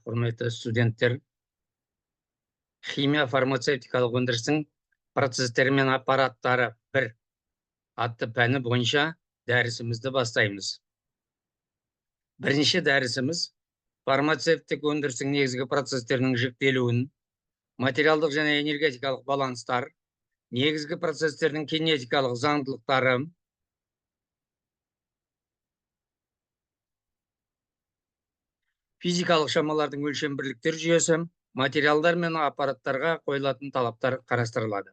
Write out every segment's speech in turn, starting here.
Құрметті студенттер, химия фармацевтикалық өндірістің процестері мен аппараттары 1 атты пәні бойынша дәрісімізді бастаймыз. Бірінші дәрісіміз фармацевтик өндірістің негізгі процестерінің жіктелуін, материалдық және энергетикалық баланстар, негізгі процестердің кинетикалық заңдылықтары, физикалық шамалардың өлшем бірліктер жүйесі, материалдар мен аппараттарға қойылатын талаптар қарастырылады.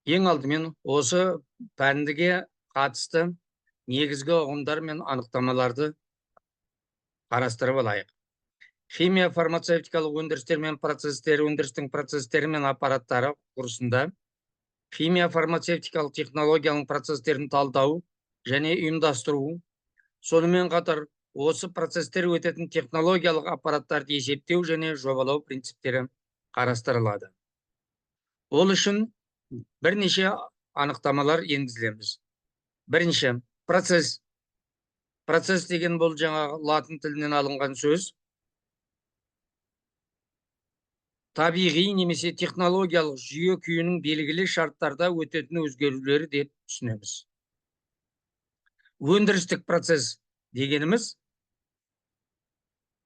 Ең алдымен осы пәндіге қатысты негізгі ұғымдар мен анықтамаларды қарастырып алайық. Химия фармацевтикалық өндірістер мен процестері, өндірістің процестері мен аппараттары курсында химия фармацевтикалық технологияның процестерін талдау және ұйымдастыру, сонымен қатар осы процестер өтетін технологиялық аппараттарды есептеу және жобалау принциптері қарастырылады. Ол үшін бірнеше анықтамалар енгізілеміз. Бірінші, процесс. Процесс деген бұл жаңағы латын тілінен алынған сөз. Табиғи немесе технологиялық жүйе күйінің белгілі шарттарда өтетін өзгерулері деп түсінеміз. Өндірістік процесс дегеніміз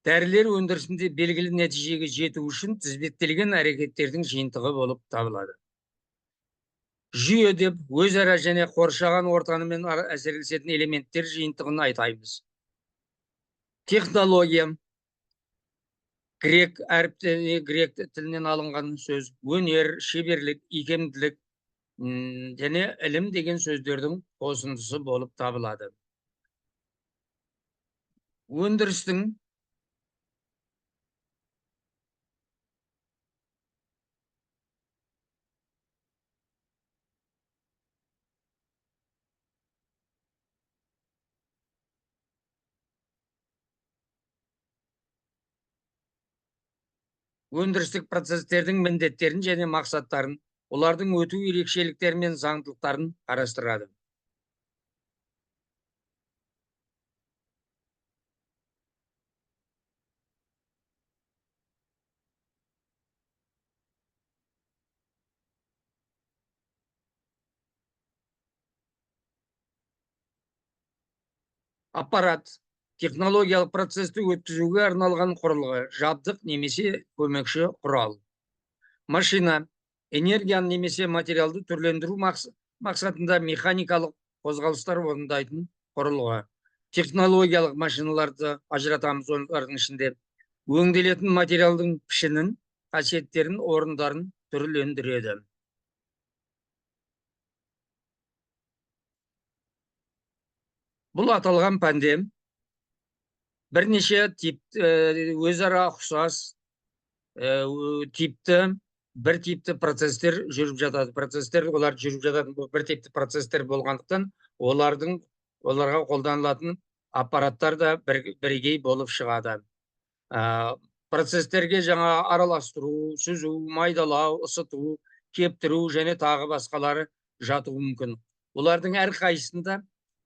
дәрілер өндірісінде белгілі нәтижеге жету үшін тізбектелген әрекеттердің жиынтығы болып табылады. Жүйе деп өзара және қоршаған ортамен әсерлесетін элементтер жиынтығын айтаймыз. Технология грек тілінен алынған сөз, өнер, шеберлік, икемділік және ілім деген сөздердің қосындысы болып табылады. Өндірістік процестердің міндеттерін және мақсаттарын, олардың өту ерекшеліктері мен заңдылықтарын қарастырады. Аппарат технологиялық процесті өткізуге арналған құрылғы, жабдық немесе көмекші құрал. Машина энергияны немесе материалды түрлендіру мақсатында механикалық қозғалыстар орындайтын құрылғы. Технологиялық машиналарды ажыратамыз, олардың ішінде өңделетін материалдың пішінін, қасиеттерін, орындарын түрлендіреді. Бұл аталған пәнде бірнеше өзара ұқсас бір типті процестер жүріп жатады. Олар жүріп жататын бір типті процестер болғандықтан, оларға қолданылатын аппараттар да бірегей болып шығады. Процестерге жаңа араластыру, сүзу, майдалау, ысыту, кептіру және тағы басқалары жатуы мүмкін. Олардың әрқайсысында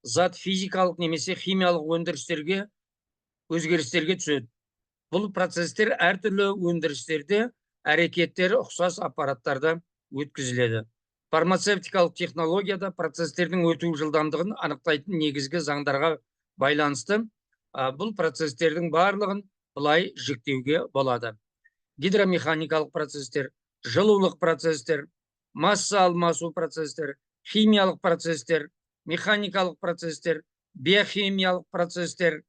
зат физикалық немесе химиялық өндірістерге өзгерістерге түседі. Бұл процестер әртүрлі өндірістерде әрекеттері ұқсас аппараттарда өткізіледі. Фармацевтикалық технологияда процестердің өту жылдамдығын анықтайтын негізгі заңдарға байланысты бұл процестердің барлығын былай жіктеуге болады. Гидромеханикалық процестер, жылулық процестер, масса алмасу процестер, химиялық процестер, механикалық процестер, биохимиялық процестер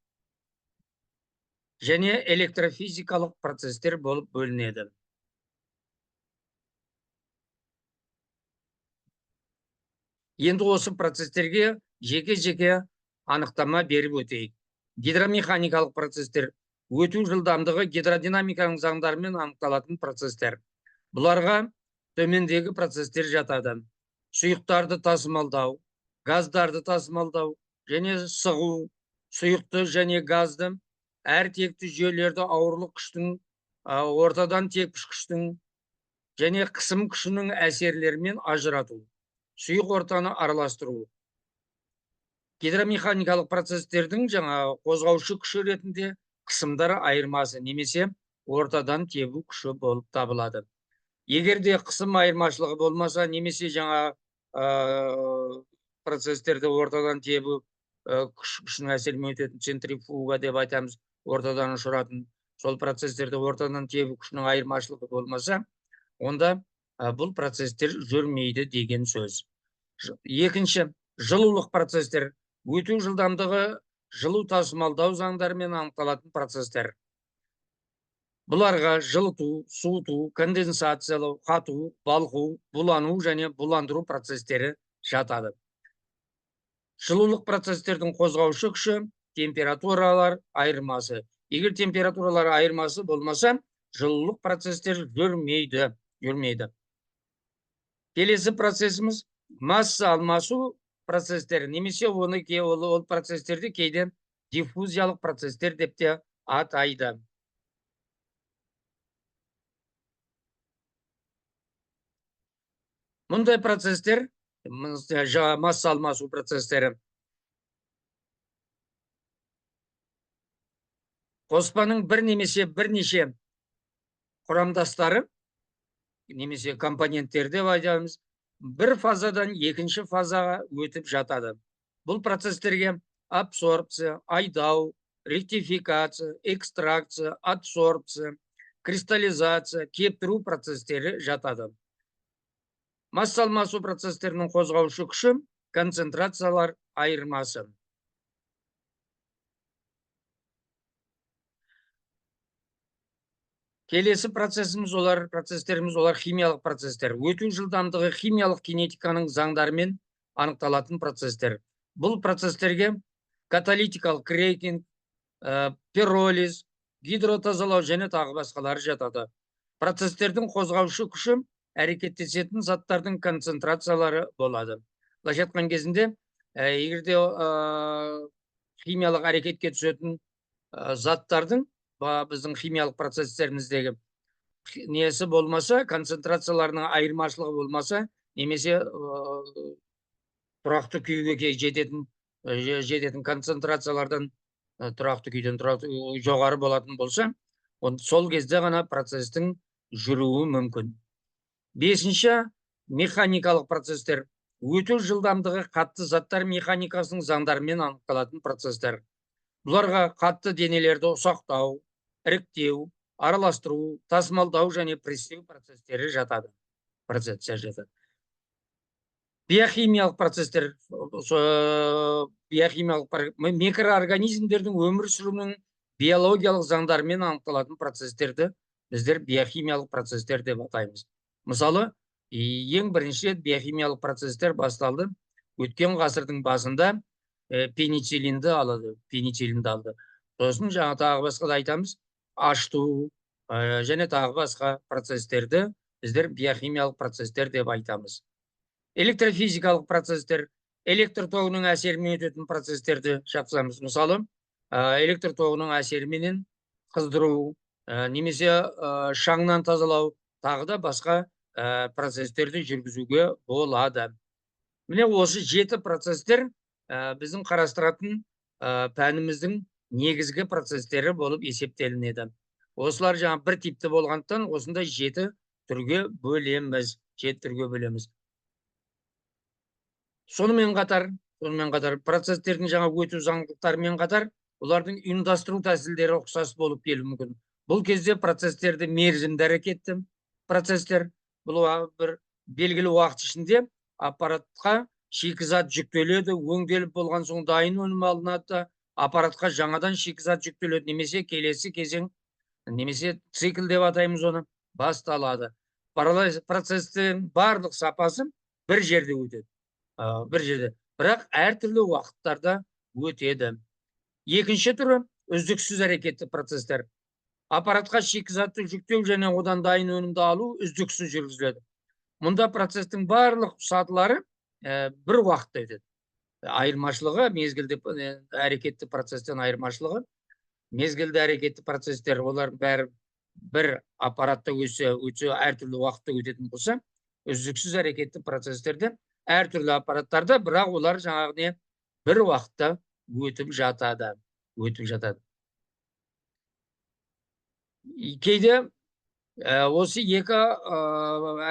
және электрофизикалық процестер болып бөлінеді. Енді осы процестерге жеке-жеке анықтама беріп өтейік. Гидромеханикалық процестер өту жылдамдығы гидродинамиканың заңдарымен анықталатын процестер. Бұларға төмендегі процестер жатады. Сұйықтарды тасымалдау, газдарды тасымалдау және сығу, сұйықты және газды, әр текті жүйелерді ауырлық күштің, ортадан тепкіш күштің және қысым күшінің әсерлерімен ажырату, сұйық ортаны араластыру. Гидромеханикалық процестердің жаңағы қозғаушы күші ретінде қысымдар айырмасы немесе ортадан тебу күші болып табылады. Егер де қысым айырмашылығы болмаса, немесе жаңа процестерді ортадан тебу күшінің әсерімен өтетін центрифуга деп айтамыз, ортадан ұшыратын, сол процестерді ортадан тебу күшінің айырмашылығы болмаса, онда бұл процестер жүрмейді деген сөз. Екінші, жылулық процестер. Өту жылдамдығы жылу тасымалдау заңдарымен анықталатын процестер. Бұларға жылыту, суыту, конденсациялау, қату, балқу, булану және буландыру процестері жатады. Жылулық процестердің қозғаушы күші температуралар айырмасы. Егер температуралар айырмасы болмаса, жылулық процестер жүрмейді. Келесі процесіміз масса алмасу процестері, немесе ол процестерді кейде диффузиялық процестер деп те атайды. Мұндай процестер, масса алмасу процестері, қоспаның бірнеше құрамдастары, немесе компоненттер деп айтамыз, бір фазадан екінші фазаға өтіп жатады. Бұл процестерге абсорбция, айдау, ректификация, экстракция, адсорбция, кристаллизация, кептіру процестері жатады. Масса алмасу процестерінің қозғаушы күші концентрациялар айырмасы. Келесі процестеріміз олар химиялық процестер. Өту жылдамдығы химиялық кинетиканың заңдарымен анықталатын процестер. Бұл процестерге каталитикалық крекинг, пиролиз, гидротазалау және тағы басқалары жатады. Процестердің қозғаушы күші әрекеттесетін заттардың концентрациялары болады. Былайша айтқан кезінде, егерде химиялық әрекетке түсетін заттардың біздің химиялық процестеріміздегі несі болмаса, концентрацияларының айырмашылығы болмаса, немесе тұрақты күйге жететін концентрациялардан тұрақты күйден жоғары болатын болса, сол кезде ғана процестің жүруі мүмкін. Бесінші, механикалық процестер. Өту жылдамдығы қатты заттар механикасының заңдарымен анықталатын процестер. Бұларға қатты денелерді ұсақтау, іріктеу, араластыру, тасымалдау және прессеу процестері жатады. Биохимиялық процестер, микроорганизмдердің өмір сүруінің биологиялық заңдарымен анықталатын процестерді біздер биохимиялық процестер деп атаймыз. Мысалы, ең бірінші рет биохимиялық процестер басталды өткен ғасырдың басында пенициллинді алды. Сосын жаңа тағы басқа да айтамыз, ашту және тағы басқа процестерді біздер биохимиялық процестер деп айтамыз. Электрофизикалық процестер, электр тоғының әсерімен өтетін процестерді жатқызамыз. Мысалы, электр тоғының әсеріменен қыздыру, немесе шаңнан тазалау, тағы да басқа процестерді жүргізуге болады. Міне осы 7 процестер біздің қарастыратын пәніміздің негізгі процестері болып есептелінеді. Осылар жаңа бір типті болғандықтан, осында 7 түрге бөлеміз. Сонымен қатар процестердің жаңа өту заңдылықтарымен қатар, олардың ұйымдастыру тәсілдері ұқсас болып келуі мүмкін. Бұл кезде процестерді мерзімді әрекетті процестер, бұл бір белгілі уақыт ішінде аппаратқа шикізат жүктеледі, өңделіп болған соң дайын өнім алынады, аппаратқа жаңадан шикізат жүктеледі, немесе келесі кезең, немесе цикл деп атаймыз оны, басталады. Процестің барлық сапасы бір жерде өтеді. Бірақ әртүрлі уақыттарда өтеді. Екінші түрі үздіксіз әрекетті процестер. Аппаратқа шикізатты жүктеу және одан дайын өнімді алу үздіксіз жүргізіледі. Мұнда процестің барлық сатылары бір уақытта өтеді. Айырмашылығы, мезгілді әрекетті процестен айырмашылығы, мезгілді әрекетті процестер, олар бәрі бір аппаратта өтсе әртүрлі уақытта өтетін болса, үздіксіз әрекетті процестерді әртүрлі аппараттарда, бірақ олар жаңағы бір уақытта өтіп жатады. Кейде осы екі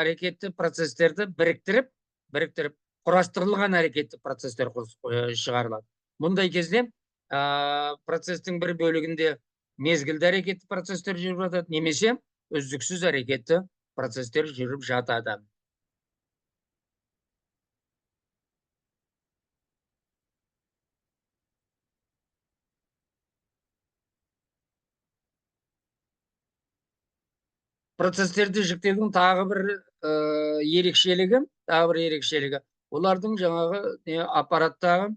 әрекетті процестерді біріктіріп құрастырылған әрекетті процестер шығарылады. Мұндай кезде процестің бір бөлігінде мезгілді әрекетті процестер жүріп жатады, немесе үздіксіз әрекетті процестер жүріп жатады. Процестерді жіктеудің тағы бір ерекшелігі, олардың жаңағы аппараттағы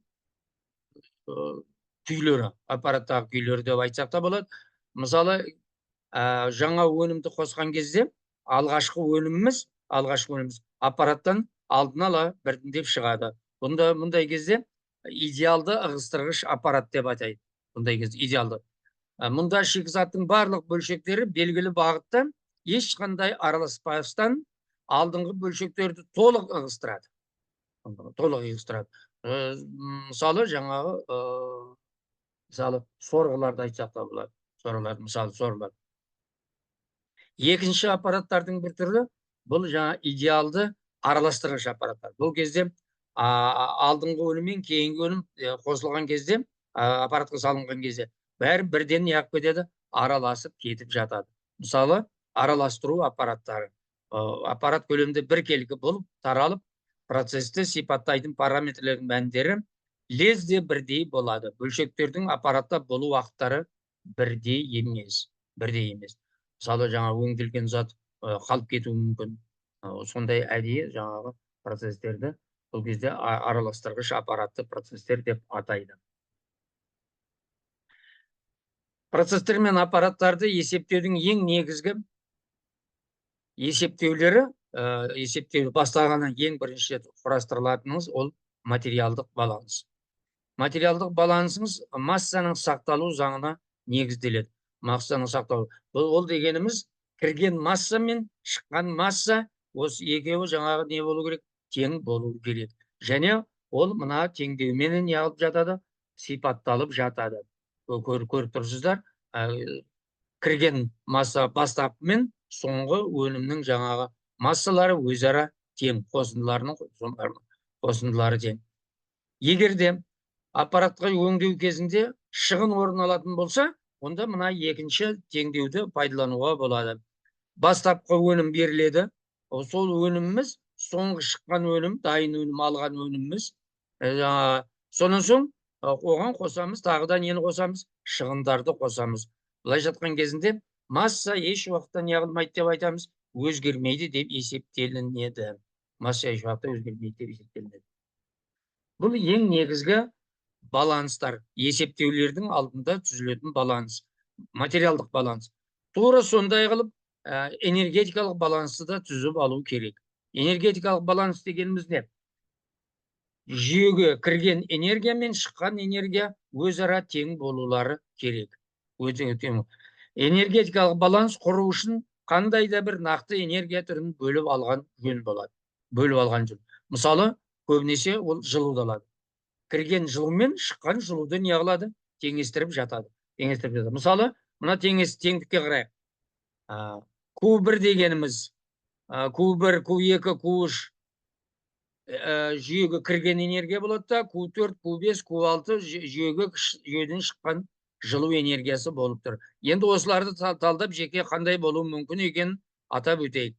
күйлері деп айтсақ та болады. Мысалы, жаңа өнімді қосқан кезде алғашқы өніміміз аппараттан алдын ала біртіндеп шығады. Мұндай кезде идеалды ығыстырғыш аппарат деп атайды. Мұндай кезде идеалды. Мұнда шикізаттың барлық бөлшектері белгілі бағытта ешқандай араласпастан алдыңғы бөлшектерді толық ығыстырады. Мысалы, жаңағы сорғыларды айтсақ та болады. Сорғылар. Екінші аппараттардың бір түрі бұл жаңа идеалды араластырғыш аппараттар. Бұл кезде алдыңғы өнім мен кейінгі өнім қосылған кезде, аппаратқа салынған кезде бәрі бірден неғып кетеді, араласып кетіп жатады. Мысалы, араластыру аппараттары. Аппарат көлемді біркелкі болып таралып, процесті сипаттайтын параметрлердің мәндері лезде бірдей болады. Бөлшектердің аппаратта болу уақыттары бірдей емес. Мысалы, жаңа өңделген зат қалып кетуі мүмкін. Сондай әдейі жаңағы процестерді бұл кезде араластырғыш аппаратты процестер деп атайды. Процестер мен аппараттарды есептеудің ең негізгі есептеулері, бастағаннан ең бірінші құрастырылатыныңыз ол материалдық баланс. Материалдық балансыңыз массаның сақталу заңына негізделеді. Ол дегеніміз кірген масса мен шыққан масса, осы екеуі жаңағы не болу керек? Тең болу керек. Және ол мына теңдеумен неғылып жатады? Сипатталып жатады. Көріп тұрсыздар, кірген масса бастапқы мен соңғы өнімнің жаңағы массалары өзара тең, қосындылары тең. Егер де аппаратқа өңдеу кезінде шығын орын алатын болса, онда мына екінші теңдеуді пайдалануға болады. Бастапқы өнім беріледі. Сол өніміміз, соңғы шыққан өнім, дайын өнім алған өніміміз. Сонан соң оған қосамыз, тағы да нені қосамыз? Шығындарды қосамыз. Былай жатқан кезінде масса еш уақытта неғылмайды деп айтамыз, өзгермейді деп есептелінеді. Бұл ең негізгі баланстар, есептеулердің алдында түзілетін баланс, материалдық баланс. Тура сондай қылып энергетикалық балансты да түзіп алу керек. Энергетикалық баланс дегеніміз не? Жүйеге кірген энергия мен шыққан энергия өзара тең болулары керек. Энергетикалық баланс құру үшін қандай да бір нақты энергия түрін бөліп алған жөн болады. Мысалы, көбінесе ол жылуды алады. Кірген жылу мен шыққан жылуды не қылады? Теңестіріп жатады. Мысалы, мына теңдікке қарайық. Q1 дегеніміз, Q1, Q2, Q3 жүйеге кірген энергия болады да, Q4, Q5, Q6 жүйеден шыққан жылу энергиясы болып тұр. Енді осыларды талдап жеке қандай болуы мүмкін екенін атап өтейік.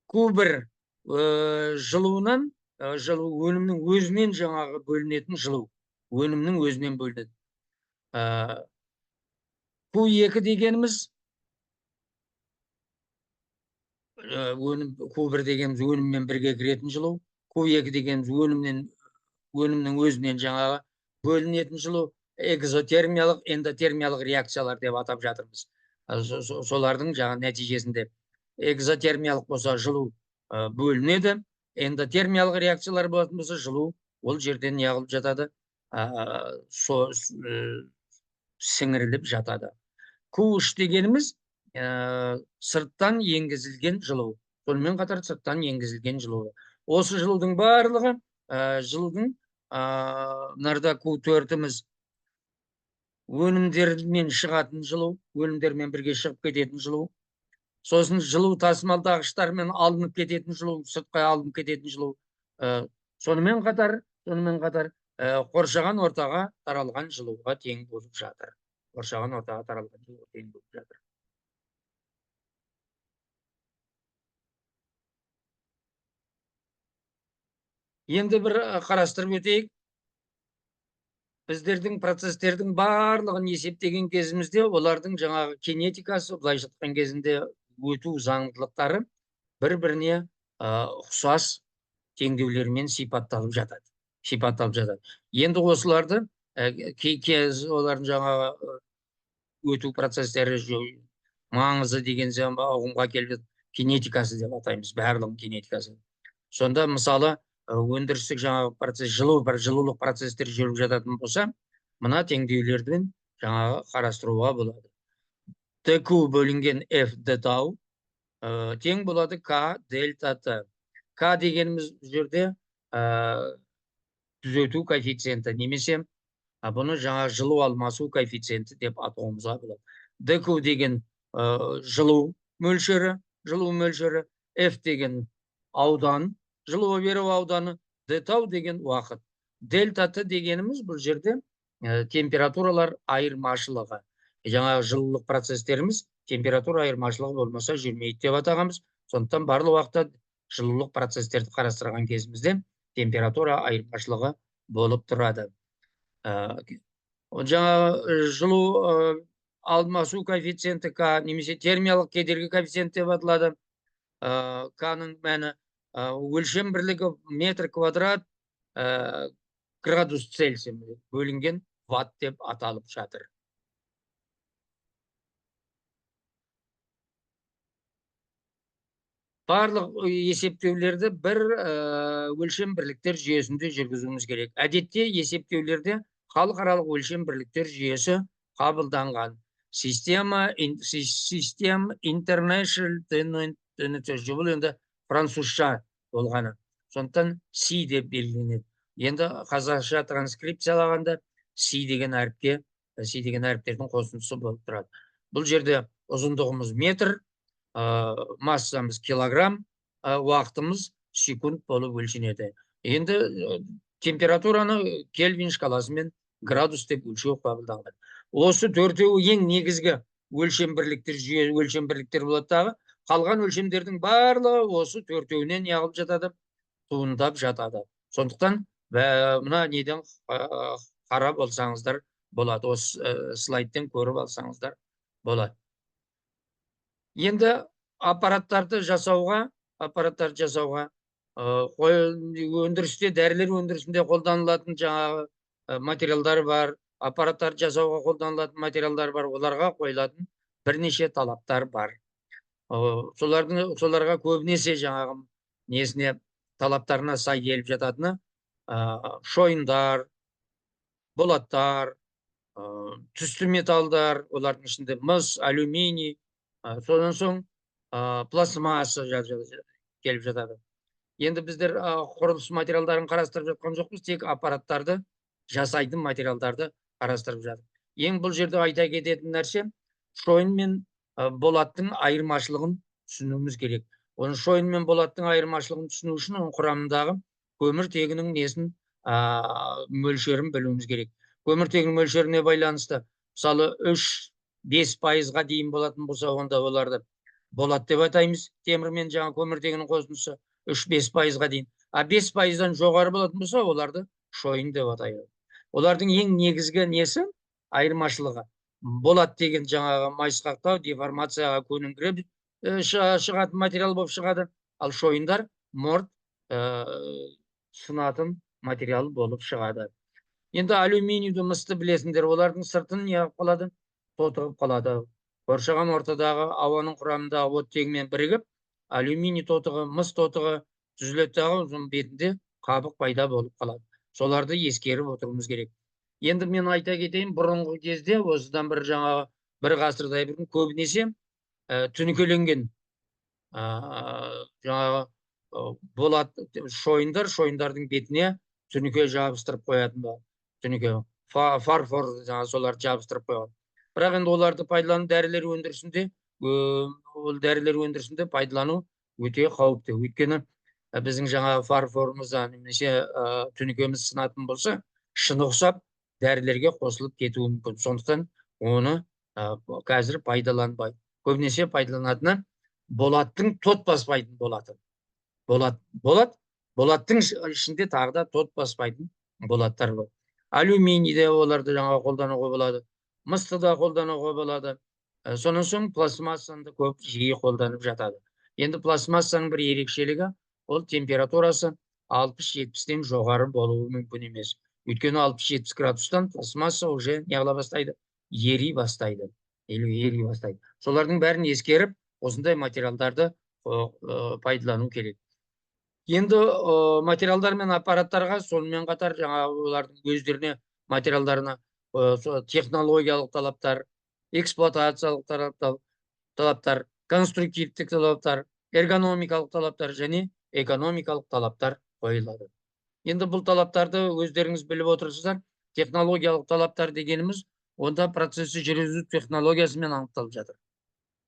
Q1 жылуынан, өнімнің өзінен жаңағы бөлінетін жылу. Q2 дегеніміз, Q1 дегеніміз өніммен бірге кіретін жылу. Q2 дегеніміз өнімнің өзінен жаңағы бөлінетін жылу. Экзотермиялық, эндотермиялық реакциялар деп атап жатырмыз. Солардың жаңа нәтижесінде экзотермиялық болса жылу бөлінеді, эндотермиялық реакциялар болатын болса жылу ол жерден неғылып жатады, сіңіріліп жатады. Q3 дегеніміз сырттан енгізілген жылу. Сонымен қатар сырттан енгізілген жылу. Осы жылудың барлығы жылудың мынарда Q4-іміз өнімдермен шығатын жылу, өнімдермен бірге шығып кететін жылу. Сосын жылу тасымалдағыштармен алынып кететін жылу, сыртқа алынып кететін жылу. Сонымен қатар қоршаған ортаға таралған жылуға тең болып жатыр. Қоршаған ортаға таралған жылуға тең болып жатыр. Енді бір қарастырып өтейік. Біздердің процестердің барлығын есептеген кезімізде, олардың жаңағы кинетикасы, былайша айтқан кезінде өту заңдылықтары бір-біріне ұқсас теңдеулермен сипатталып жатады. Енді осыларды олардың жаңағы өту процестері маңызы деген ұғымға келіп кинетикасы деп атаймыз, барлығын кинетикасы. Сонда мысалы өндірістік жаңағы процесс, жылулық процестер жүріп жататын болса, мына теңдеулерден жаңағы қарастыруға болады. ТQ бөлінген F д тау тең болады К дельта Т. К дегеніміз жерде түзету коэффициенті, немесе бұны жаңа жылу алмасу коэффициенті деп атауымызға болады. ДQ деген жылу мөлшері, F деген аудан, жылу беру ауданы, д тау деген уақыт. Дельта Т дегеніміз бұл жерде температуралар айырмашылығы. Жаңағы жылулық процестеріміз температура айырмашылығы болмаса жүрмейді деп атағанбыз. Сондықтан барлық уақытта жылулық процестерді қарастырған кезімізде температура айырмашылығы болып тұрады. Жаңағы жылу алмасу коэффициенті К, немесе термиялық кедергі коэффициенті деп аталады. К-ның мәні өлшем бірлігі метр квадрат градус Цельсий бөлінген ватт деп аталып жатыр. Барлық есептеулерді бір өлшем бірліктер жүйесінде жүргізуіміз керек. Әдетте есептеулерде халықаралық өлшем бірліктер жүйесі қабылданған. Система International бұл енді французша болғаны. Сондықтан C деп белгіленеді. Енді қазақша транскрипциялағанда C деген әріптердің қосындысы болып тұрады. Бұл жерде ұзындығымыз метр, массамыз килограмм, уақытымыз секунд болып өлшенеді. Енді температураны Кельвин шкаласымен градус деп өлшеу қабылданған. Осы төртеуі ең негізгі өлшем бірліктер болады дағы. Қалған өлшемдердің барлығы осы төртеуінен неғылып жатады, туындап жатады. Сондықтан мына неден қарап алсаңыздар болады, осы слайдтен көріп алсаңыздар болады. Енді аппараттарды жасауға өндірісте, дәрілер өндірісінде қолданылатын жаңағы материалдар бар, аппараттар жасауға қолданылатын материалдар бар, оларға қойылатын бірнеше талаптар бар. Соларға көбінесе жаңағы талаптарына сай келіп жататыны шойындар, болаттар, түсті металдар, олардың ішінде мыс, алюминий, содан соң пластмасса келіп жатады. Енді біздер құрылыс материалдарын қарастырып жатқан жоқпыз, тек аппараттарды жасайтын материалдарды қарастырып жатыр. Ең бұл жерде айта кететін нәрсе, шойын мен болаттың айырмашылығын түсінуіміз керек. Оның шойын мен болаттың айырмашылығын түсіну үшін оның құрамындағы көміртегінің мөлшерін білуіміз керек. Көміртегінің мөлшеріне байланысты, мысалы 3-5% дейін болатын болса, онда оларды болат деп атаймыз. Темір мен жаңа көміртегінің қосындысы 3-5% дейін. 5%-дан жоғары болатын болса, оларды шойын деп атайды. Олардың ең негізгі айырмашылығы. Болат деген жаңағы майысқақтау, деформацияға көніңкіреп шығатын материал болып шығады. Ал шойындар морт сынатын материал болып шығады. Енді алюминийді, мысты білесіңдер, олардың сыртын неғып қалады? Тотығып қалады. Қоршаған ортадағы ауаның құрамындағы оттегімен бірігіп, алюминий тотығы, мыс тотығы түзілеттігі бетінде қабық пайда болып қалады. Соларды ескеріп отыруымыз керек. Енді мен айта кетейін, бұрынғы кезде, осыдан бір ғасырдай бұрын көбінесе түнекеленген жаңағы болат шойындардың бетіне түніке жабыстырып қоятын ба, түніке фарфор жаңағы соларды жабыстырып қойған. Бірақ енді оларды пайдалану дәрілер өндірісінде ол дәрілер өндірісінде пайдалану өте қауіпті. Өйткені біздің жаңағы фарфорымызда немесе түнікеміз сынатын болса, шыны ұқсап дәрілерге қосылып кетуі мүмкін. Сондықтан оны қазір пайдаланбайды. Көбінесе пайдаланатыны болаттың тот баспайтын болатын. Болаттың ішінде тағы да тот баспайтын болаттар бар. Алюминийде оларды жаңа қолдануға болады. Мысты да қолдануға болады. Сонан соң пластмассаны да көп жиі қолданып жатады. Енді пластмассаның бір ерекшелігі, ол температурасы 60-70-тен жоғары болуы мүмкін емес. Өйткені 60-70 градустан пластмасса уже неғыла бастайды? Ери бастайды. Солардың бәрін ескеріп, осындай материалдарды пайдалану керек. Енді материалдар мен аппараттарға сонымен қатар жаңағы олардың өздеріне материалдарына технологиялық талаптар, эксплуатациялық талаптар, конструктивтік талаптар, эргономикалық талаптар және экономикалық талаптар қойылады. Енді бұл талаптарды өздеріңіз біліп отырсыздар. Технологиялық талаптар дегеніміз онда процесті жүргізу технологиясымен анықталып жатыр.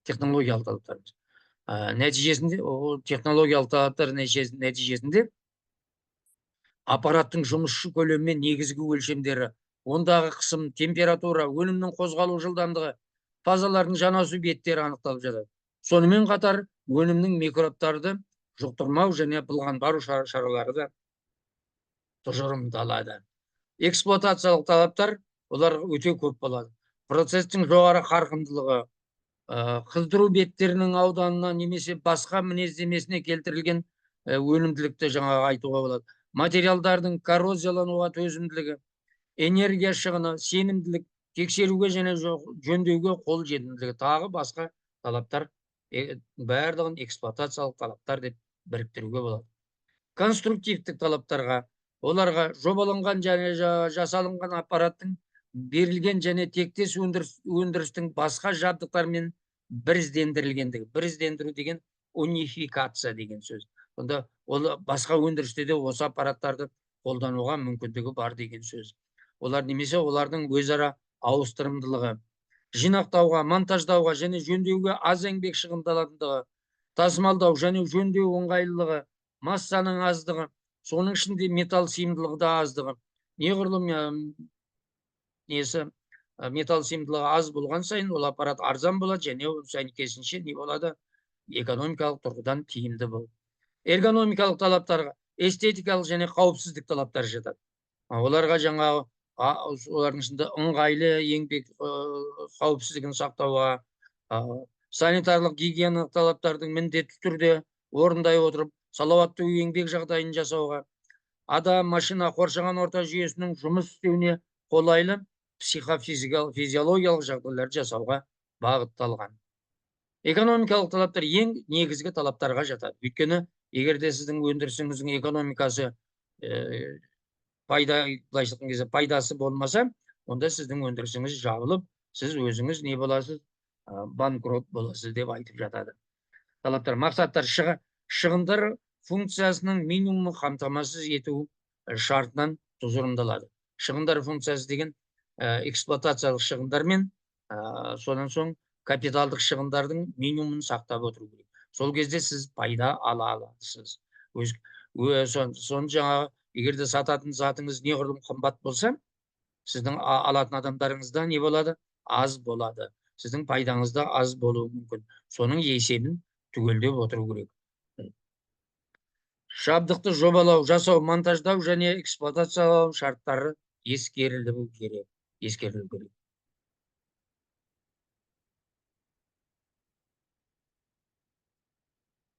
Технологиялық талаптарымыз. Нәтижесінде, технологиялық талаптар нәтижесінде аппараттың жұмысшы көлемі мен негізгі өлшемдері, ондағы қысым, температура, өнімнің қозғалу жылдамдығы, фазалардың жанасу беттері анықталып жатады. Сонымен қатар өнімнің микробтарды жұқтырмау және былғанбару шаралары да тұжырымдалады. Эксплуатациялық талаптар, олар өте көп болады. Процестің жоғары қарқындылығы, қыздыру беттерінің ауданына немесе басқа мінездемесіне келтірілген өнімділікті жаңағы айтуға болады. Материалдардың коррозиялануға төзімділігі, энергия шығыны, сенімділік, тексеруге және жөндеуге қол жетімділігі, тағы басқа талаптар, барлығын эксплуатациялық талаптар деп біріктіруге болады. Конструктивтік талаптарға, оларға жобаланған және жасалынған аппараттың берілген және тектес өндірістің басқа жабдықтармен біріздендірілгендігі. Біріздендіру деген унификация деген сөз. Онда ол басқа өндірісте де осы аппараттарды қолдануға мүмкіндігі бар деген сөз. Олар немесе олардың өзара ауыстырымдылығы, жинақтауға, монтаждауға және жөндеуге аз еңбек шығындалатындығы, тасымалдау және жөндеу оңғайлылығы, массаның аздығы, соның ішінде металл сыйымдылығы да аздығы. Неғұрлым металл сыйымдылығы аз болған сайын ол аппарат арзан болады және ол сәйкесінше не болады? Экономикалық тұрғыдан тиімді болады. Эргономикалық талаптарға эстетикалық және қауіпсіздік талаптар жатады. Оларға жаңағы олардың ішінде ыңғайлы еңбек қауіпсіздігін сақтауға, санитарлық гигиеналық талаптардың міндетті түрде орындай отырып, салауатты еңбек жағдайын жасауға, адам, машина, қоршаған орта жүйесінің жұмыс істеуіне қолайлы психофизиологиялық жағдайларды жасауға бағытталған. Экономикалық талаптар ең негізгі талаптарға жатады. Өйткені егер де сіздің өндірісіңіздің экономикасы пайдасы болмаса, онда сіздің өндірісіңіз жабылып, сіз өзіңіз не боласыз? Банкрот боласыз деп айтып жатады. Талаптар, мақсаттар, шығындар функциясының минимумын қамтамасыз ету шартынан тұжырымдалады. Шығындар функциясы деген эксплуатациялық шығындар мен содан соң капиталдық шығындардың минимумын сақтап отыру керек. Сол кезде сіз пайда ала аласыз. Соны жаңағы егер де сататын затыңыз неғұрлым қымбат болса, сіздің алатын адамдарыңызда не болады? Аз болады. Сіздің пайдаңызда аз болуы мүмкін. Соның есебін түгелдеп отыру керек. Жабдықты жобалау, жасау, монтаждау және эксплуатациялау шарттары ескерілуі керек.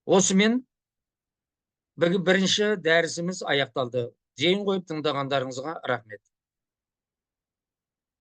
Осымен бірінші дәрісіміз аяқталды. Зейін қойып тыңдағандарыңызға рахмет.